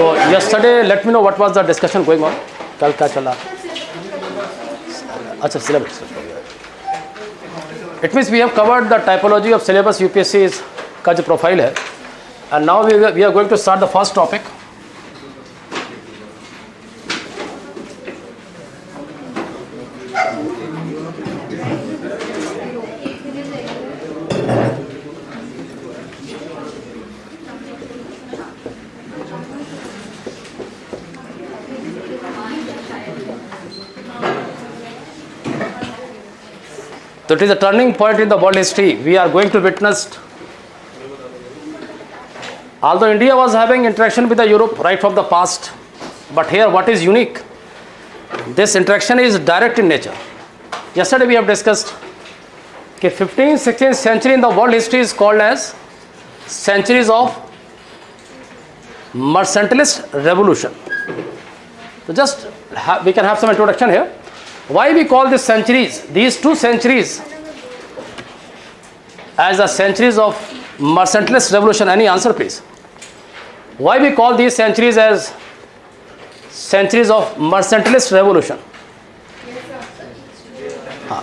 So yesterday, let me know what was the discussion going on. कल क्या चला? अच्छा syllabus. It means we have covered the typology of syllabus UPSC का जो profile है, and now we are going to start the first topic. So it is a turning point in the world history. We are going to witness. Although India was having interaction with the Europe right from the past, but here what is unique? This interaction is direct in nature. Yesterday we have discussed that 15th, 16th century in the world history is called as centuries of mercantilist revolution. So just we can have some introduction here. Why we call these centuries, these two centuries, as the centuries of mercantilist revolution? Any answer, please? Why we call these centuries as centuries of mercantilist revolution? हाँ,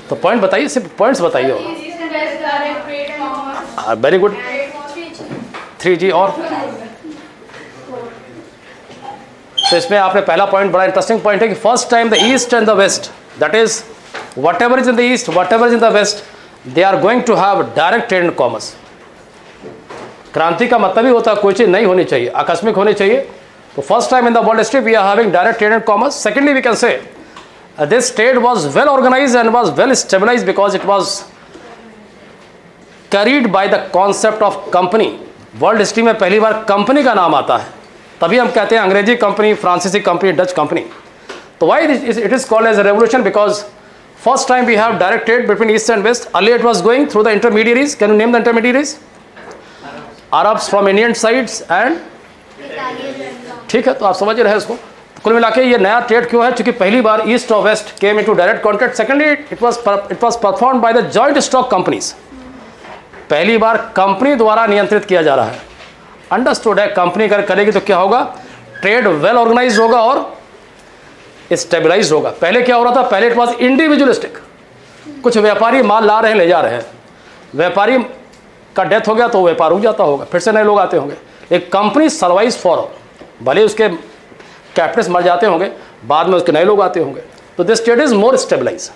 तो point बताइए, सिर्फ points बताइए. Very good. 3G और तो इसमें आपने पहला पॉइंट, बड़ा इंटरेस्टिंग पॉइंट है कि first time the East and the West, that is whatever is in the East, whatever is in the West, they are going to have direct trade and commerce. क्रांति का मतलब ही होता है कोई चीज़ नहीं होनी चाहिए, आकस्मिक होनी चाहिए. तो first time in the world history we are having direct trade and commerce. Secondly we can say this trade was well organised and was well stabilised because it was carried by the concept of company. World history में पहली बार company का नाम आता है, तभी हम कहते हैं अंग्रेजी कंपनी, फ्रांसीसी कंपनी, डच कंपनी. तो why it is called as a revolution? Because first time we have direct trade between East and West. Earlier it was going through the intermediaries. Can you name the intermediaries? Arabs from Indian sides and, ठीक है, तो आप समझ रहे हैं इसको. तो कुल मिला के ये नया ट्रेड क्यों है? क्योंकि पहली बार ईस्ट और West came into direct contact. Secondly it was performed by the joint stock companies. पहली बार कंपनी द्वारा नियंत्रित किया जा रहा है. अंडरस्टूड है, कंपनी अगर करेगी तो क्या होगा? ट्रेड वेल ऑर्गेनाइज होगा और स्टेबलाइज होगा. पहले क्या हो रहा था? पहले इट वाज इंडिविजुअलिस्टिक. कुछ व्यापारी माल ला रहे हैं, ले जा रहे हैं. व्यापारी का डेथ हो गया तो व्यापार रुक जाता होगा, फिर से नए लोग आते होंगे. एक कंपनी सर्वाइव फॉर, भले उसके कैपिटल्स मर जाते होंगे, बाद में उसके नए लोग आते होंगे. तो this trade is more stabilise.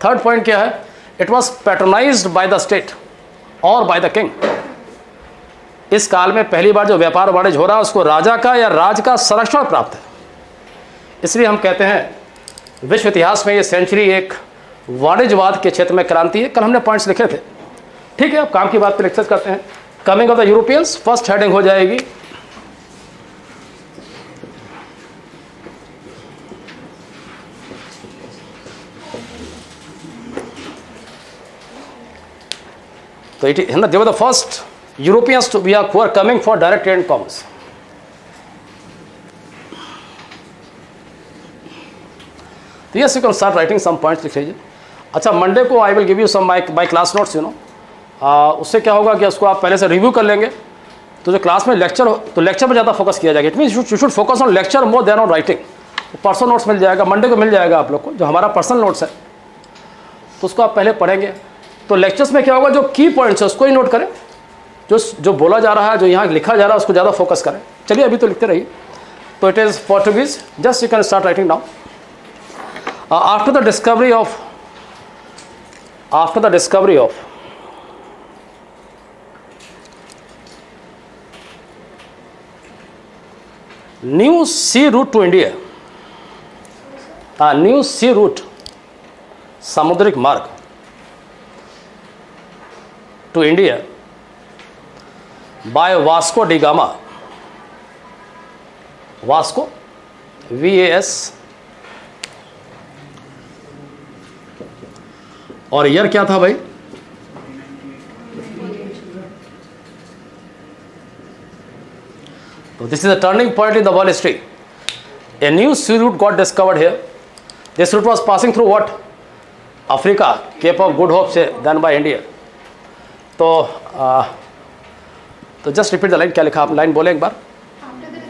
Third point क्या है? It was patternised by the state और बाय द किंग. इस काल में पहली बार जो व्यापार वाणिज्य हो रहा है उसको राजा का या राज का संरक्षण प्राप्त है. इसलिए हम कहते हैं विश्व इतिहास में ये सेंचुरी एक वाणिज्यवाद के क्षेत्र में क्रांति है. कल हमने पॉइंट्स लिखे थे, ठीक है. अब काम की बात पर डिस्कस करते हैं. Coming of the Europeans, first heading हो जाएगी तो इट है ना, they were the first Europeans who are coming for direct trade and commerce. So yes, you can start writing some points. लिख लीजिए. अच्छा, मंडे को I will give you some my class notes, you know. उससे क्या होगा कि उसको आप पहले से रिव्यू कर लेंगे. तो जो क्लास में लेक्चर हो तो लेक्चर पर ज़्यादा फोकस किया जाएगा. It means you should focus on lecture more than on writing. Personal notes मिल जाएगा, मंडे को मिल जाएगा आप लोग को, जो हमारा पर्सनल नोट्स है, तो उसको आप पहले पढ़ेंगे. तो लेक्चर्स में क्या होगा, जो की पॉइंट्स है उसको ही नोट करें. जो बोला जा रहा है, जो यहाँ लिखा जा रहा है, उसको ज़्यादा फोकस करें. चलिए अभी तो लिखते रहिए. तो it is Portuguese. Just you can start writing now. After the discovery of new sea route to India, new sea route, सामुद्रिक मार्ग to India by Vasco da Gama. Vasco, VAS, और ईयर क्या था भाई? तो this is a turning point in the world history. A new sea route got discovered here. This route was passing through what? Africa, Cape of Good Hope से, then by India. तो just repeat the line. क्या लिखा आप? Line बोले एक बार. After the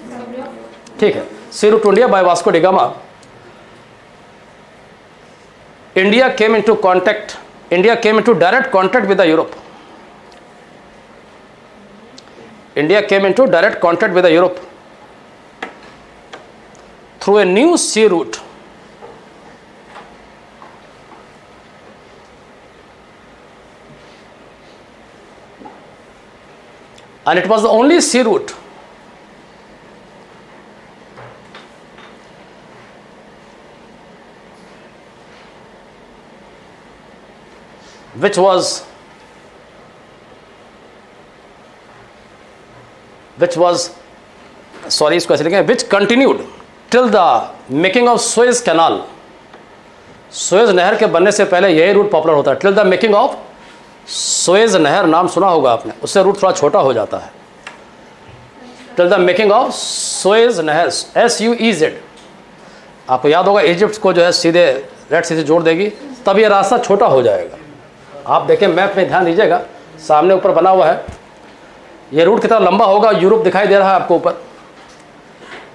ठीक है, sea route to India by Vasco da Gama. India came into direct contact with the Europe. India came into direct contact with the Europe through a new sea route and it was the only sea route which was sorry इसको ऐसे लिखेंगे, which continued till the making of Suez Canal। Suez नहर के बनने से पहले यही root popular होता है। Till the making of Suez नहर, नाम सुना होगा आपने, उससे रूट थोड़ा छोटा हो जाता है। Till the making of Suez नहर, SUEZ। आपको याद होगा इजिप्ट को जो है सीधे रेड सी से जोड़ देगी, तब ये रास्ता छोटा हो जाएगा। आप देखें मैप में, ध्यान दीजिएगा, सामने ऊपर बना हुआ है, ये रूट कितना लंबा होगा, यूरोप दिखाई दे रहा है आपको ऊपर।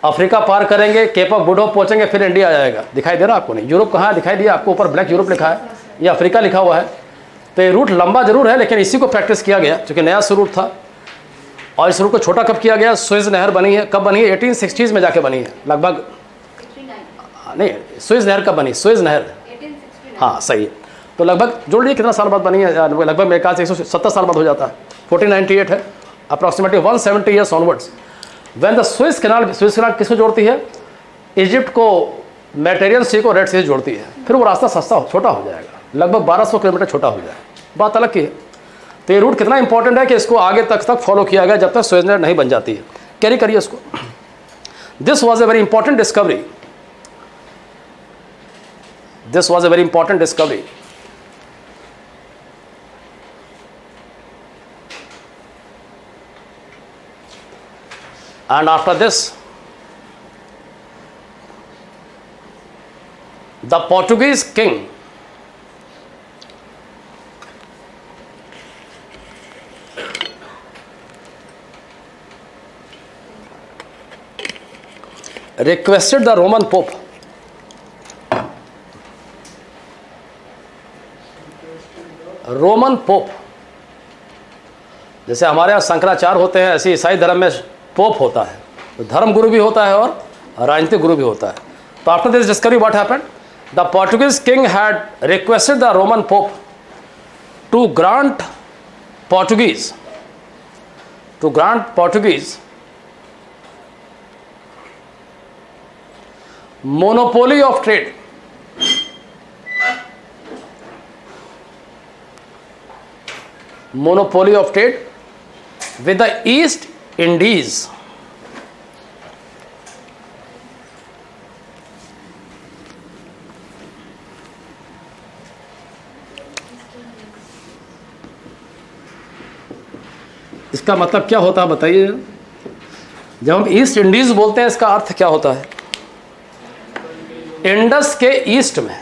अफ्रीका पार करेंगे, केप ऑफ गुड होप पहुँचेंगे, फिर इंडिया आ जाएगा। दिखाई दे रहा है आपको? नहीं, यूरोप कहाँ दिखाई दिया आपको? ऊपर ब्लैक यूरोप लिखा है, ये अफ्रीका लिखा हुआ है। तो ये रूट लंबा जरूर है, लेकिन इसी को प्रैक्टिस किया गया क्योंकि नया रूट था। और इस रूट को छोटा कब किया गया? सुएज नहर बनी है, कब बनी है? 1860s में जाके बनी है लगभग। नहीं, सुएज नहर कब बनी? सुएज नहर, हाँ सही है। तो लगभग जोड़ लीजिए कितना साल बाद बनी है, लगभग मेरे ख्याल से 170 साल बाद हो जाता है। 1498 है, approximately 170 years onwards. When the Suez canal किसको जोड़ती है? इजिप्ट को मेडिटेरियन सी को रेड सी से जोड़ती है। फिर वो रास्ता सस्ता छोटा हो जाएगा, लगभग 1200 किलोमीटर छोटा हो जाएगा, बात अलग की है। तो ये रूट कितना इंपॉर्टेंट है कि इसको आगे तक फॉलो किया गया जब तक सुएज नहर नहीं बन जाती है। कैरी करिए इसको। This was a very important discovery, this was a very important discovery. And after this, the Portuguese king requested the Roman Pope जैसे हमारे यहाँ शंकराचार्य होते हैं, ऐसे ईसाई धर्म में पोप होता है, तो धर्म गुरु भी होता है और राजनीतिक गुरु भी होता है। तो after this discovery what happened? The Portuguese king had requested the Roman pope to grant Portuguese monopoly of trade, monopoly of trade with the East Indies। इसका मतलब क्या होता है बताइए? जब हम ईस्ट इंडीज बोलते हैं इसका अर्थ क्या होता है? इंडस के ईस्ट में,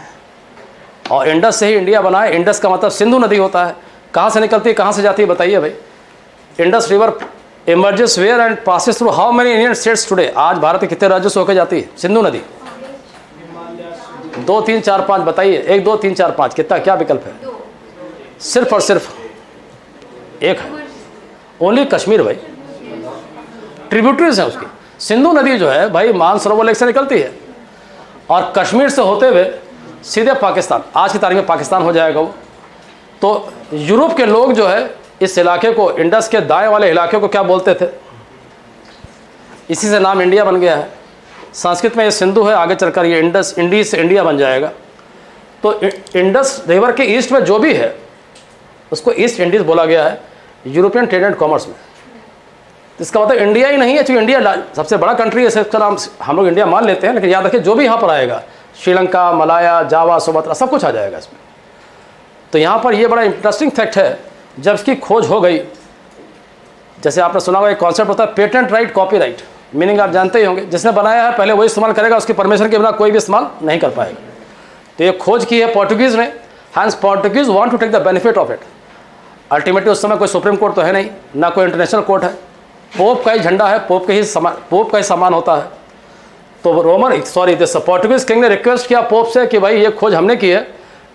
और इंडस से ही इंडिया बना है। इंडस का मतलब सिंधु नदी होता है। कहाँ से निकलती है, कहाँ से जाती है बताइए भाई? Indus river emerges where and passes through how many Indian states today? आज भारत के कितने राज्यों से होकर जाती है सिंधु नदी? 2 3 4 5 बताइए। 1 2 3 4 5 कितना, क्या विकल्प है? सिर्फ और सिर्फ एक है, ओनली कश्मीर भाई। ट्रिब्यूटरीज है उसकी। सिंधु नदी जो है भाई मानसरोवर लेक से निकलती है और कश्मीर से होते हुए सीधे पाकिस्तान, आज की तारीख में पाकिस्तान हो जाएगा वो। तो यूरोप के लोग जो है इस इलाके को, इंडस के दाएं वाले इलाके को क्या बोलते थे? इसी से नाम इंडिया बन गया है। संस्कृत में ये सिंधु है, आगे चलकर ये इंडस, इंडीज से इंडिया बन जाएगा। तो इंडस रिवर के ईस्ट में जो भी है उसको ईस्ट इंडीज बोला गया है यूरोपियन ट्रेड एंड कॉमर्स में। इसका मतलब इंडिया ही नहीं है, क्योंकि इंडिया सबसे बड़ा कंट्री है, इसका नाम हम लोग इंडिया मान लेते हैं, लेकिन याद रखिए जो भी यहाँ पर आएगा, श्रीलंका, मलाया, जावा, सुमात्रा, सब कुछ आ जाएगा इसमें। तो यहाँ पर ये बड़ा इंटरेस्टिंग फैक्ट है, जब इसकी खोज हो गई, जैसे आपने सुना होगा एक कॉन्सेप्ट होता है पेटेंट राइट, कॉपीराइट। मीनिंग आप जानते ही होंगे, जिसने बनाया है पहले वही इस्तेमाल करेगा, उसकी परमिशन के बिना कोई भी इस्तेमाल नहीं कर पाएगा। तो ये खोज की है पोर्टुगीज़ ने, hence Portuguese want to take the benefit of it. Ultimately उस समय कोई सुप्रीम कोर्ट तो है नहीं, ना कोई इंटरनेशनल कोर्ट है, पोप का ही झंडा है, पोप का ही सामान होता है। तो Roman sorry this Portuguese king ने रिक्वेस्ट किया पोप से कि भाई ये खोज हमने की है,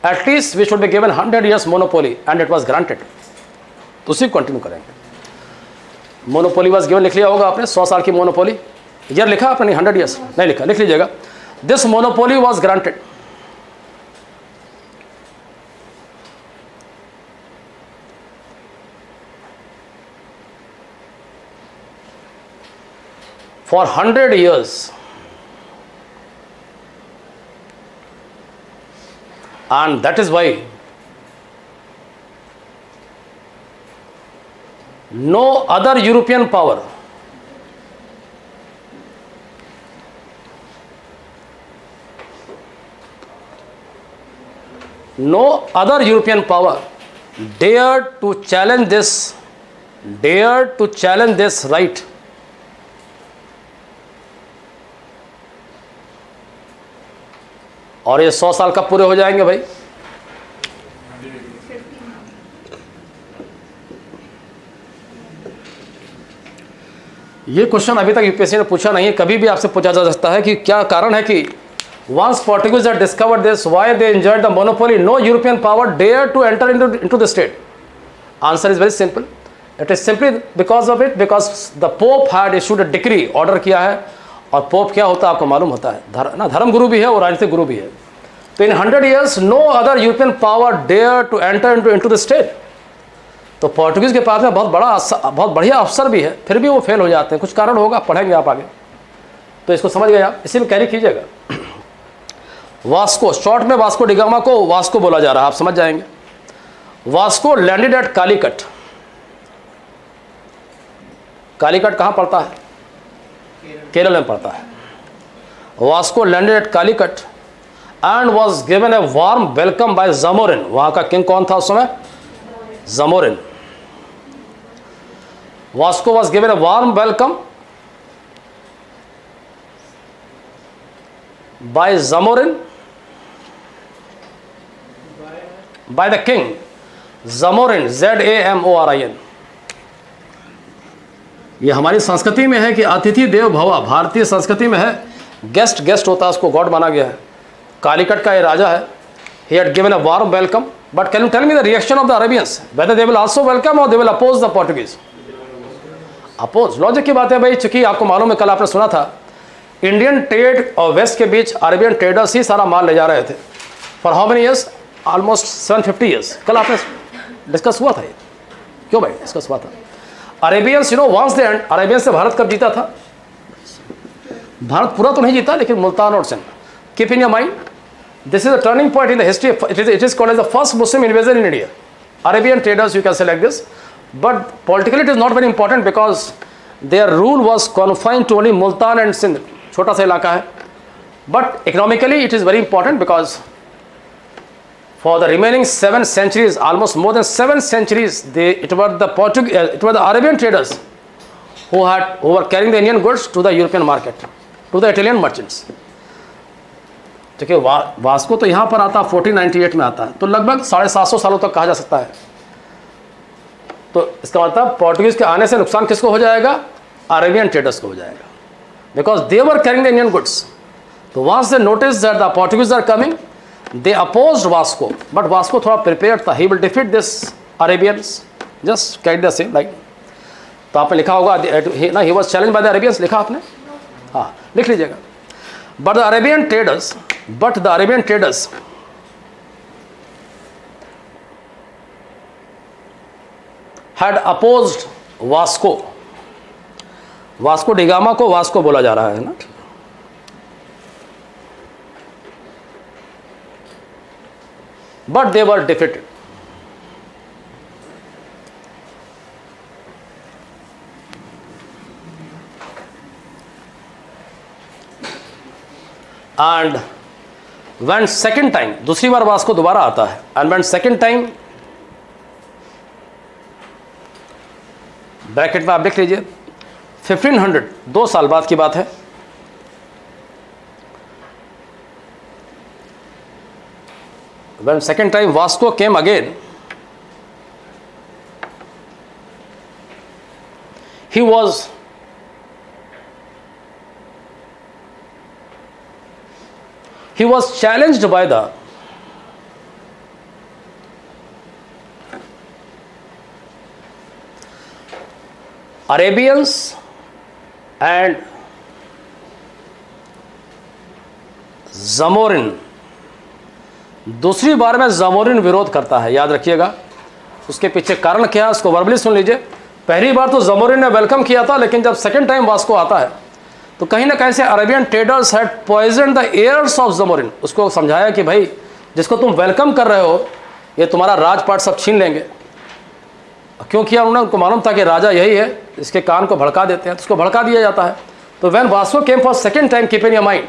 at least we should be given 100 years monopoly, and it was granted. तो उसी को कंटिन्यू करेंगे। मोनोपोली वाज गिवन, लिख लिया होगा आपने, 100 साल की मोनोपोली। ईयर लिखा आपने? नहीं, 100 years नहीं लिखा, लिख लीजिएगा। This monopoly was granted for 100 years, and that is why no other European power dared to challenge this right. और ये 100 साल कब पूरे हो जाएंगे भाई? ये क्वेश्चन अभी तक यूपीएससी ने पूछा नहीं है, कभी भी आपसे पूछा जा सकता है कि क्या कारण है कि once Portuguese had discovered this, why they enjoyed the monopoly, no European power dared to enter into the state. Answer is very simple. It is simply because of it, because the Pope had issued a decree, order किया है। और pope क्या होता है आपको मालूम होता है, धर्म गुरु भी है और राजनीतिक गुरु भी है। तो in 100 years no other European power dare to enter into the state. तो पोर्टुगीज के पास में बहुत बढ़िया अफसर भी है, फिर भी वो फेल हो जाते हैं, कुछ कारण होगा, पढ़ेंगे आप आगे। तो इसको समझ गए आप, इसी में कैरी कीजिएगा। वास्को, शॉर्ट में वास्को डिगामा को वास्को बोला जा रहा है, आप समझ जाएंगे। Vasco landed at Calicut. Calicut कहाँ पड़ता है? केरल में पड़ता है। Vasco landed at Calicut and was given a warm welcome by Zamorin. वहां का किंग कौन था उस समय? Zamorin. Vasco was given a warm welcome by Zamorin by the king Zamorin, ZAMORIN। ये हमारी संस्कृति में है कि अतिथि देव भव, भारतीय संस्कृति में है, गेस्ट होता है, उसको गॉड माना गया है। कालीकट का ये राजा है। He had given a warm welcome, but can you tell me the reaction of the Arabians, whether they will also welcome or they will oppose the Portuguese? Oppose, logic की बात है भाई, चूंकि आपको मालूम है, कल आपने सुना था इंडियन ट्रेड और वेस्ट के बीच अरेबियन ट्रेडर्स ही सारा माल ले जा रहे थे for how many years? Almost 750 years। कल आपने डिस्कस हुआ था ये, क्यों भाई डिस्कस हुआ था? Arabians, you know, once they and, Arabians से भारत कब जीता था? भारत पूरा तो नहीं जीता, लेकिन मुल्तान और Sindh. Keep in your mind, this is a turning point in the history. It is called as the first Muslim invasion in India. Arabian traders, you can say like this, but politically it is not very important because their rule was confined to only Multan and Sindh. छोटा सा इलाका है, but economically it is very important because for the remaining 7 centuries, almost more than 7 centuries, it were the Arabian traders who were carrying the Indian goods to the European market, to the Italian merchants. देखिए Vasco तो यहाँ पर आता 1498 में आता है, तो लगभग 750 सालों तक कहा जा सकता है। तो इसका मतलब पोर्टुगीज के आने से नुकसान किसको हो जाएगा? अरेबियन ट्रेडर्स को हो जाएगा, because they were carrying the Indian goods. तो once they notice that the Portuguese are coming, they opposed Vasco, but Vasco थोड़ा prepared था, he will defeat this Arabians, just carry the same like। तो आपने लिखा होगा he was challenged by the Arabians, लिखा आपने? हाँ, लिख लीजिएगा। but the Arabian traders had opposed Vasco da Gama को वास्को बोला जा रहा है ना, but they were defeated। and when second time, दूसरी बार वास्को दोबारा आता है, and when second time, bracket में आप देख लीजिए 1500, 2 साल बाद की बात है, when second time Vasco came again, he was he was challenged by the Arabians and ज़मोरिन। दूसरी बार में ज़मोरिन विरोध करता है, याद रखिएगा। उसके पीछे कारण क्या है उसको वर्बली सुन लीजिए। पहली बार तो ज़मोरिन ने वेलकम किया था, लेकिन जब सेकंड टाइम वास्को आता है तो कहीं ना कहीं से Arabian traders had poison the ears of Zamorin. उसको समझाया कि भाई जिसको तुम वेलकम कर रहे हो ये तुम्हारा राजपाट सब छीन लेंगे। क्यों किया उन्होंने? उनको मालूम था कि राजा यही है, इसके कान को भड़का देते हैं, तो उसको भड़का दिया जाता है। तो when Vasco came for second time, keep in your mind,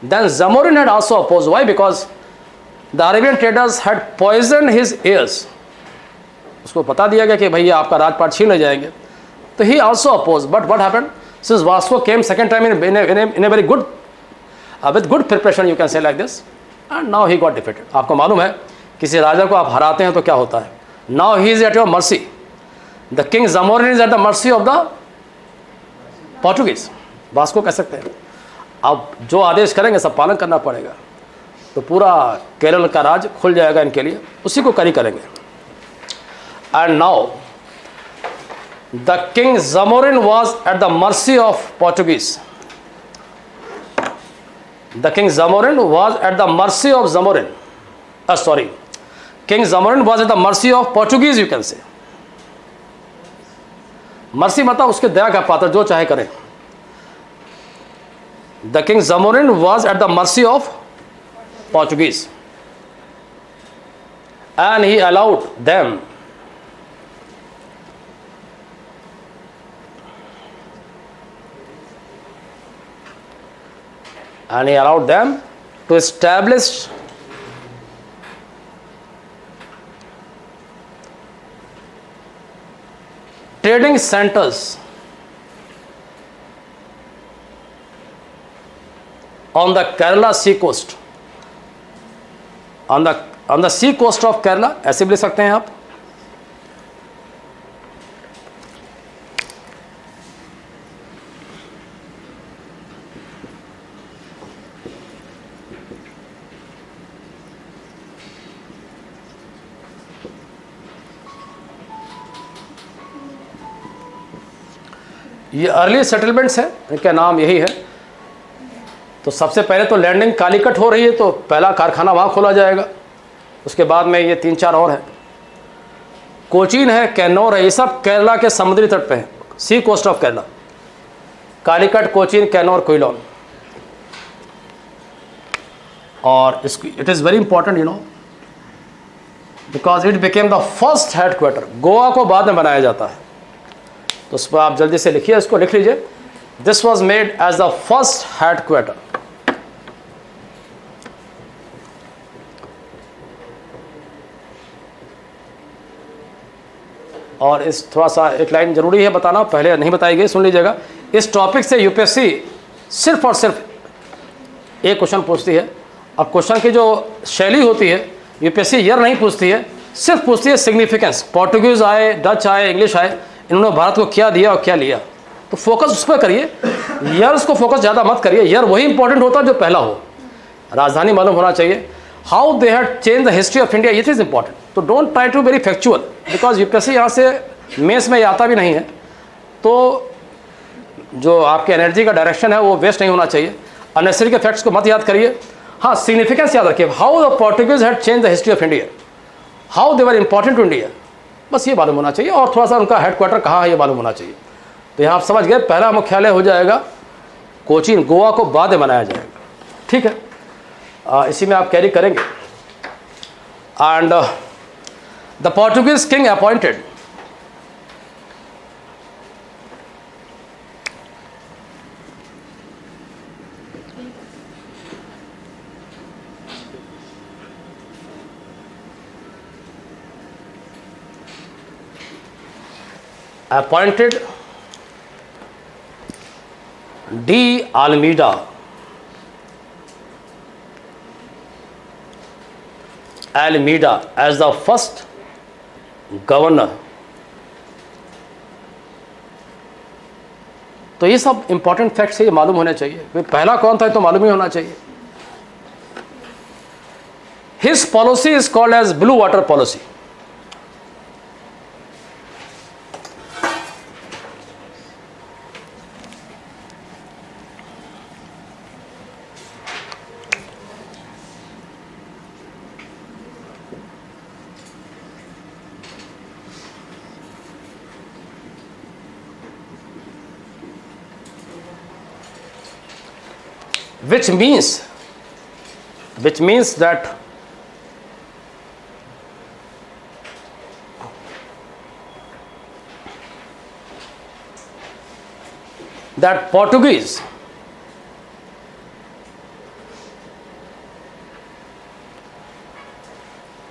then Zamorin had also oppose. Why? Because the Arabian traders had poison his ears. उसको बता दिया गया कि भैया आपका राजपाट छीन ले जाएंगे, तो he also oppose. But what happened? Since Vasco came second time in a very good with good preparation, you can say like this, and now he got defeated. आपको मालूम है किसी राजा को आप हराते हैं तो क्या होता है? Now he is at your mercy. The king Zamorin is at the mercy of the Portuguese. Vasco कह सकते हैं अब जो आदेश करेंगे सब पालन करना पड़ेगा, तो पूरा केरल का राज खुल जाएगा इनके लिए, उसी को करी करेंगे। And now the king Zamorin was at the mercy of Portuguese. The king Zamorin was at the mercy of Zamorin, sorry, King Zamorin was at the mercy of Portuguese, you can say. Mercy मतलब उसके दया का पात्र, जो चाहे करे। The King Zamorin was at the mercy of Portuguese, and he allowed them to establish trading centers on the Kerala sea coast, on the sea coast of Kerala, ऐसे भी लिख सकते हैं आप। ये अर्ली सेटलमेंट्स हैं, इनका नाम यही है। तो सबसे पहले तो लैंडिंग कालीकट हो रही है, तो पहला कारखाना वहाँ खोला जाएगा। उसके बाद में ये 3-4 और हैं। कोचीन है, कैन्नौर है, ये सब केरला के समुद्री तट पे है, सी कोस्ट ऑफ केरला। कालीकट, कोचीन, कैन्नौर, क्विलोन। और it is very important, you know, because it became the first headquarter. Goa को बाद में बनाया जाता है, तो उस पर आप जल्दी से लिखिए, इसको लिख लीजिए। This was made as the first headquarter. और इस थोड़ा सा एक लाइन जरूरी है बताना, पहले नहीं बताई गई, सुन लीजिएगा। इस टॉपिक से यूपीएससी सिर्फ और सिर्फ एक क्वेश्चन पूछती है। अब क्वेश्चन की जो शैली होती है, यूपीएससी ईयर नहीं पूछती है, सिर्फ पूछती है सिग्निफिकेंस। पोर्टुगीज आए, डच आए, इंग्लिश आए, इन्होंने भारत को क्या दिया और क्या लिया, तो फोकस उस पर करिए। ईयर्स को फोकस ज़्यादा मत करिए। ईयर वही इंपॉर्टेंट होता है जो पहला हो। राजधानी मालूम होना चाहिए। How they had change the history of India, it is important. तो don't try to very factual, because UPSC यहाँ से मेंस में आता भी नहीं है, तो जो आपके एनर्जी का डायरेक्शन है वो वेस्ट नहीं होना चाहिए। अननेसेसरी के फैक्ट्स को मत याद करिए। हाँ, सिग्निफिकेंस याद रखिए। How the Portuguese had change the history of India, how they were important to India, बस ये मालूम होना चाहिए। और थोड़ा सा उनका हेडक्वार्टर कहाँ है ये मालूम होना चाहिए। तो यहाँ आप समझ गए, पहला मुख्यालय हो जाएगा कोचीन, गोवा को बाद में बनाया जाएगा। ठीक है, इसी में आप कैरी करेंगे। And the Portuguese king appointed D. Almeida as the first governor। तो ये सब इंपॉर्टेंट फैक्ट्स है, ये मालूम होने चाहिए। पहला कौन था तो मालूम ही होना चाहिए। His policy is called as blue water policy. Which means that Portuguese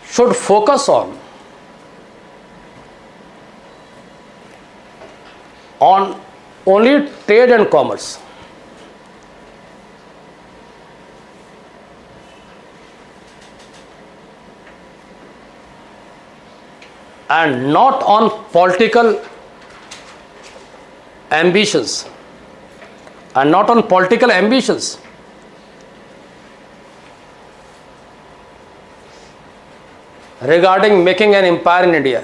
should focus on only trade and commerce, and not on political ambitions, regarding making an empire in India.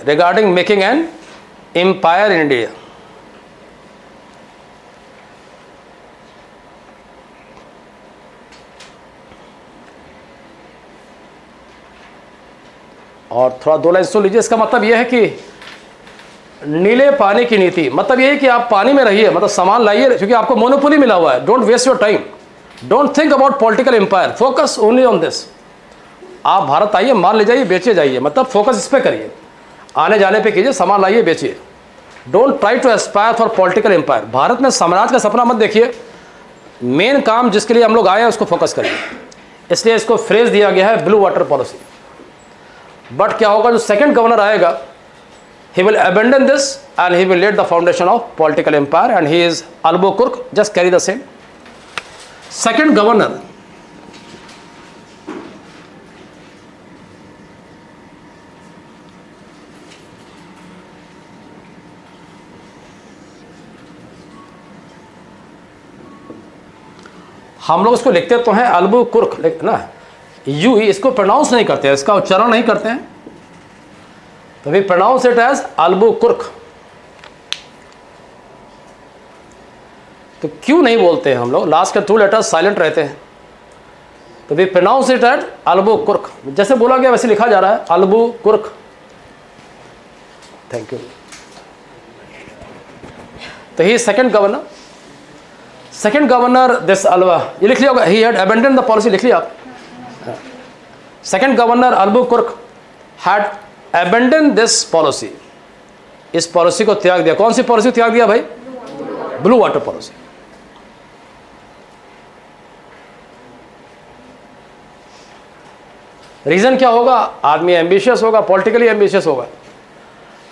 और थोड़ा 2 लाइन सुन लीजिए। इसका मतलब यह है कि नीले पानी की नीति, मतलब यह है कि आप पानी में रहिए, मतलब सामान लाइए, क्योंकि आपको मोनोपोली मिला हुआ है। Don't waste your time, don't think about political empire, focus only on this. आप भारत आइए, माल ले जाइए, बेचिए जाइए, मतलब फोकस इस पे करिए, आने जाने पे कीजिए, सामान लाइए, बेचिए। Don't try to aspire for political empire. Bharat में साम्राज्य का सपना मत देखिए, मेन काम जिसके लिए हम लोग आए हैं उसको फोकस करिए। इसलिए इसको फ्रेज दिया गया है ब्लू वाटर पॉलिसी। बट क्या होगा, जो सेकंड गवर्नर आएगा, he will abandon this and he will lay the foundation of political empire, and he is Albuquerque. Just carry the same. Second governor, हम लोग इसको लिखते तो हैं अल्बुकुर्क ना, यू ही इसको प्रोनाउंस नहीं करते हैं, इसका उच्चारण नहीं करते हैं, तो वी प्रोनाउंस इट एज अल्बुकुर्क। तो क्यों नहीं बोलते हैं हम लोग, लास्ट के 2 लेटर्स साइलेंट रहते हैं, तो वी प्रोनाउंस इट एज अल्बुकुर्क। जैसे बोला गया वैसे लिखा जा रहा है, अल्बुकुर्क। Thank you. तो ही सेकंड गवर्नर, दिस अलवा, ये लिख लिया होगा, he had abandon the policy, लिख लिया आप। Second governor Albuquerque had abandon this policy, इस पॉलिसी को त्याग दिया। कौन सी पॉलिसी त्याग दिया भाई? Blue water policy. रीजन क्या होगा? आदमी एम्बिशियस होगा, पॉलिटिकली एम्बिशियस होगा,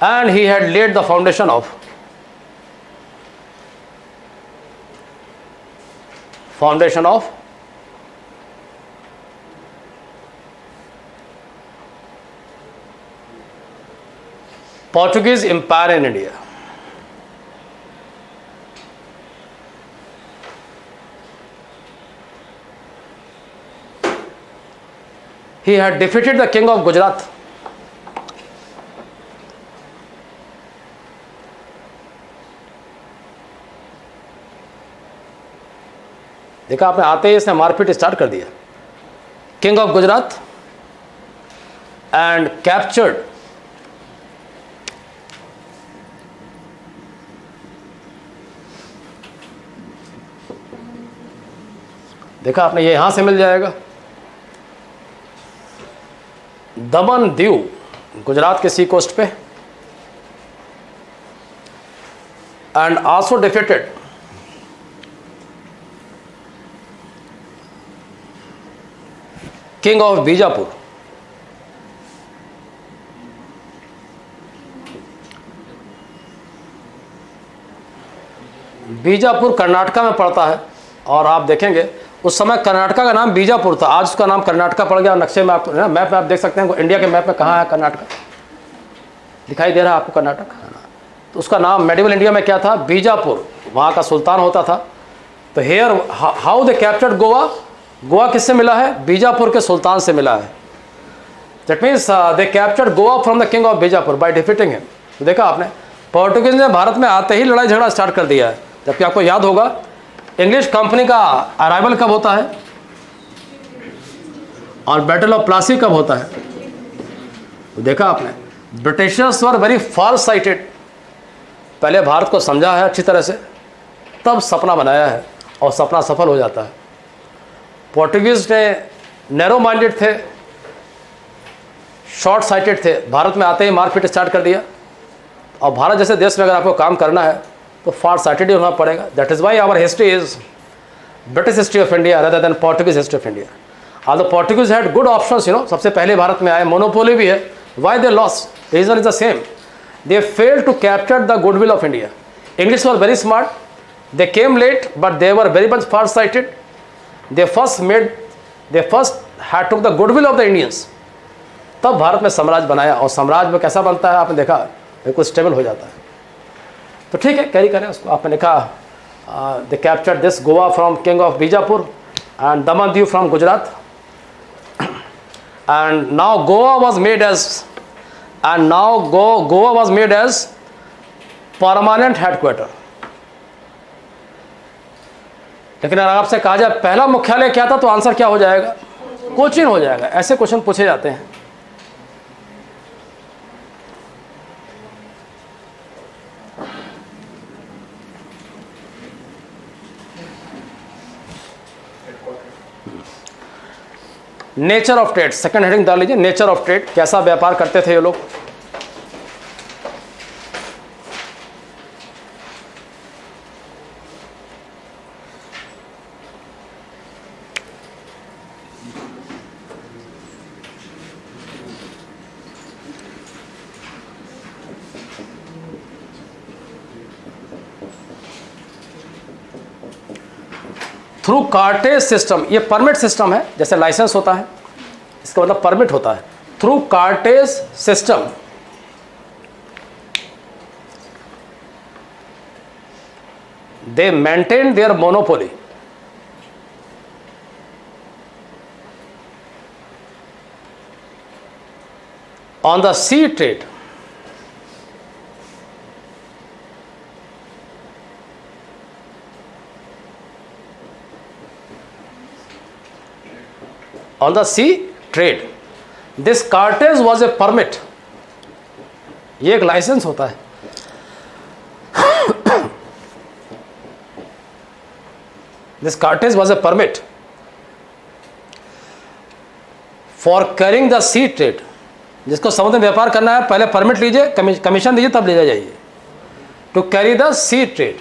and he had laid the foundation of Portuguese empire in India. He had defeated the king of Gujarat. देखा आपने, आते ही इसने मारपीट स्टार्ट कर दिया। King of Gujarat and captured देखा आपने, ये यहां से मिल जाएगा, दमन दीव, गुजरात के सी कोस्ट पे, and also defeated king of Bijapur. Bijapur Karnataka में पड़ता है, और आप देखेंगे उस समय कर्नाटका का नाम बीजापुर था, आज उसका नाम कर्नाटका पड़ गया। नक्शे में आप, मैप में आप देख सकते हैं, इंडिया के मैप में कहाँ है कर्नाटका, दिखाई दे रहा है आपको कर्नाटक। तो उसका नाम मेडिवल इंडिया में क्या था? बीजापुर, वहाँ का सुल्तान होता था। तो here how they captured Goa, Goa किससे मिला है? बीजापुर के सुल्तान से मिला है। That means they captured Goa from the king of Bijapur by defeating him. तो देखा आपने, पोर्टुगीज ने भारत में आते ही लड़ाई झगड़ा स्टार्ट कर दिया है। जबकि आपको याद होगा इंग्लिश कंपनी का अराइवल कब होता है और बैटल ऑफ प्लासी कब होता है। तो देखा आपने, Britishers were very far sighted, पहले भारत को समझा है अच्छी तरह से, तब सपना बनाया है और सपना सफल हो जाता है। पोर्टुगीज ने नैरो माइंडेड थे, शॉर्ट साइटेड थे, भारत में आते ही मारपीट स्टार्ट कर दिया। और भारत जैसे देश में अगर आपको काम करना है तो फार साइटेड ही होना पड़ेगा। That is why our history is British history of India rather than Portuguese history of India. Although Portuguese had good options, सबसे पहले भारत में आए, मोनोपोली भी है। Why they loss, reason is the same, they fail to capture the goodwill of India. English were very smart, they came late but they were very much far sighted. They first had took the goodwill of the Indians, तब भारत में साम्राज्य बनाया। और साम्राज्य में कैसा बनता है आपने देखा, बिल्कुल स्टेबल हो जाता है। तो ठीक है, कैरी करें उसको। आपने लिखा they capture this Goa from king of Bijapur and Daman Diu from Gujarat and now Goa was made as permanent headquarter. लेकिन अगर आपसे कहा जाए पहला मुख्यालय क्या था, तो आंसर क्या हो जाएगा, कोचीन हो जाएगा। ऐसे क्वेश्चन पूछे जाते हैं। Nature of trade, second heading डाल लीजिए, नेचर ऑफ ट्रेड, कैसा व्यापार करते थे ये लोग। थ्रू कार्टेज सिस्टम, ये परमिट सिस्टम है, जैसे लाइसेंस होता है, इसका मतलब परमिट होता है। Through cartaz system they maintain their monopoly on the sea trade. On the sea trade, this cartage was a permit, ये एक लाइसेंस होता है। This cartage was a permit for carrying the sea trade, जिसको समुद्र में व्यापार करना है पहले परमिट लीजिए, कमीशन दीजिए, तब ले जाइए। To carry the sea trade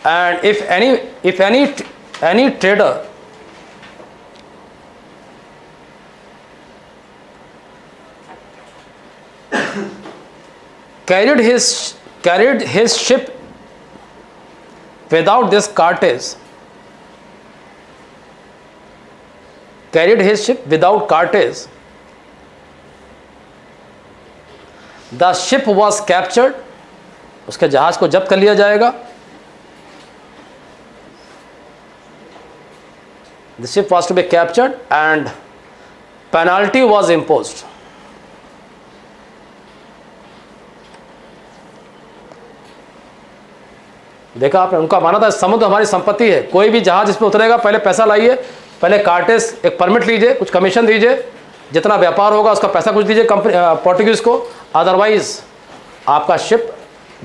and if any trader carried his ship without this cartage, the ship was captured, उसके जहाज को जब्त कर लिया जाएगा। The ship was to be captured and penalty was imposed. देखा आपने, उनका माना था समुद्र हमारी संपत्ति है, कोई भी जहाज इस पर उतरेगा पहले पैसा लाइए, पहले कार्टेज एक परमिट लीजिए, कुछ कमीशन दीजिए, जितना व्यापार होगा उसका पैसा कुछ दीजिए कंपनी पोर्टुगीज को, अदरवाइज आपका शिप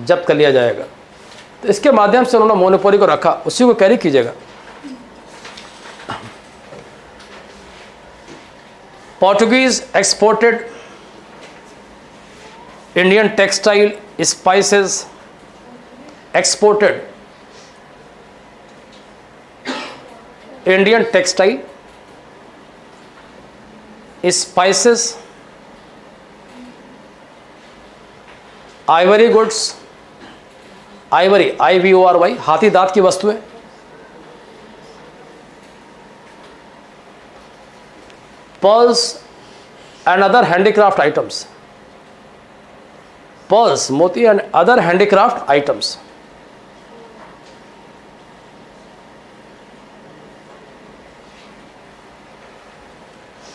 जब्त कर लिया जाएगा। तो इसके माध्यम से उन्होंने मोनोपोली को रखा, उसी को कैरी कीजिएगा। Portuguese exported Indian textile, spices, exported Indian textile, spices, ivory goods, ivory IVORY, हाथी दांत की वस्तुएं, pearls and other handicraft items, pearls, moti and other handicraft items.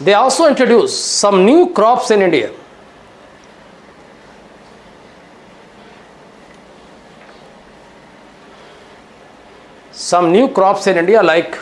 They also introduced some new crops in India. Some new crops in India like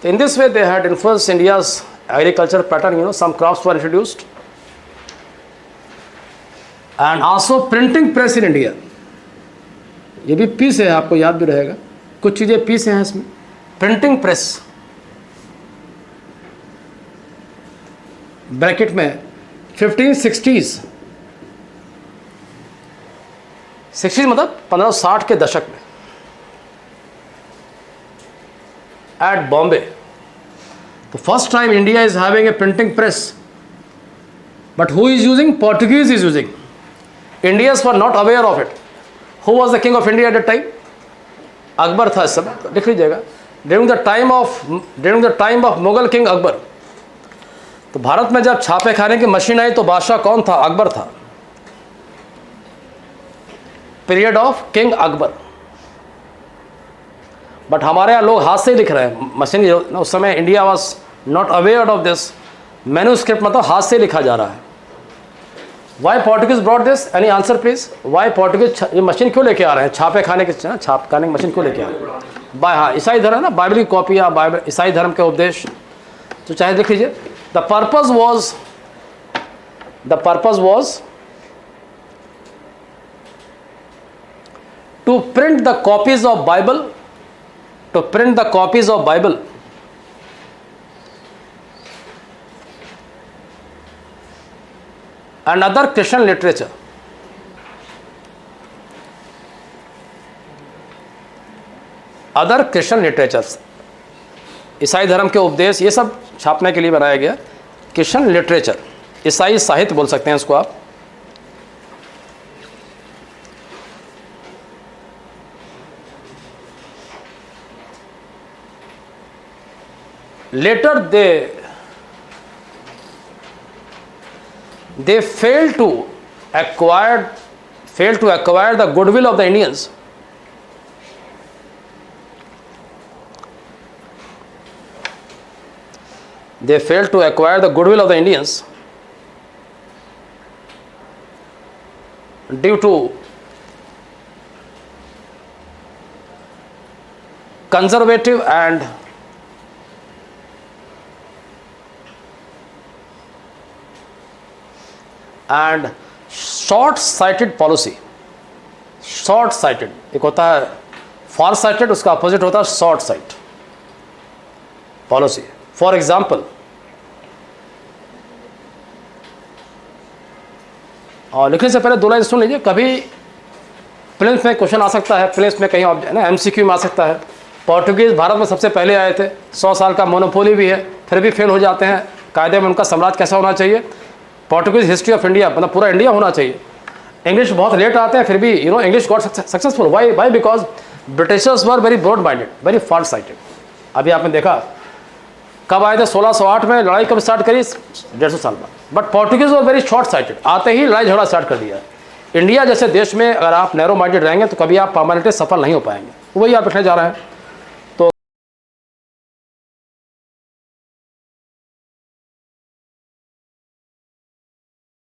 in this way they had influenced India's agriculture pattern. Some crops were introduced. And also printing press in India. ये भी piece है, आपको याद भी रहेगा, कुछ चीज़ें piece हैं इसमें. प्रिंटिंग प्रेस ब्रैकेट में 1560s, 60 मतलब 1560 के दशक में at Bombay. The first time India is having a printing press. But who is using? Portuguese is using. Indians were not aware of it. Who was the king of India at that time? Akbar था. सब लिख लीजिएगा. During the time of Mughal king Akbar. तो भारत में जब छापे खाने की मशीन आई तो बादशाह कौन था? अकबर था. Period of king Akbar. But हमारे यहाँ लोग हाथ से ही लिख रहे हैं. मशीन उस समय India was not aware of this. Manuscript मतलब हाथ से लिखा जा रहा है. Why Portuguese brought this? Any answer please. Why Portuguese ये मशीन क्यों लेके आ रहे हैं? छापे खाने की छाप खाने की मशीन क्यों लेके आ रहे हैं? हाँ, ईसाई धर्म है ना, बाइबल की कॉपी या बाइबल ईसाई धर्म के उपदेश. तो चाहे लिख लीजिए. The purpose was to print the copies of Bible, and other Christian literature. ईसाई धर्म के उपदेश ये सब छापने के लिए बनाया गया. क्रिश्चियन लिटरेचर, ईसाई साहित्य बोल सकते हैं इसको आप. Later they failed to acquire the goodwill of the Indians. They failed to acquire the goodwill of the Indians due to conservative and short-sighted policy. Short-sighted एक होता है far-sighted, उसका अपोजिट होता है short-sighted policy. For example, और लिखने से पहले दो लाइन सुन लीजिए. कभी प्रीलिम्स में क्वेश्चन आ सकता है, प्रीलिम्स में कहीं ना MCQ में आ सकता है. पोर्टुगीज भारत में सबसे पहले आए थे, 100 साल का मोनोपोली भी है, फिर भी फेल हो जाते हैं. कायदे में उनका साम्राज्य कैसा होना चाहिए? पोर्टुगीज हिस्ट्री ऑफ इंडिया मतलब पूरा इंडिया होना चाहिए. इंग्लिश बहुत लेट आते हैं, फिर भी English got successful. Why? Because Britishers were very broad minded, very far sighted. अभी आपने देखा कब आए थे? 1608 में. लड़ाई कब स्टार्ट करी? 150 साल बाद. But Portuguese were very short sighted, आते ही लड़ाई झगड़ा स्टार्ट कर दिया. इंडिया जैसे देश में अगर आप नैरो माइंडेड रहेंगे तो कभी आप परमानेंटली सफल नहीं हो पाएंगे. वही आप लिखने जा रहे हैं.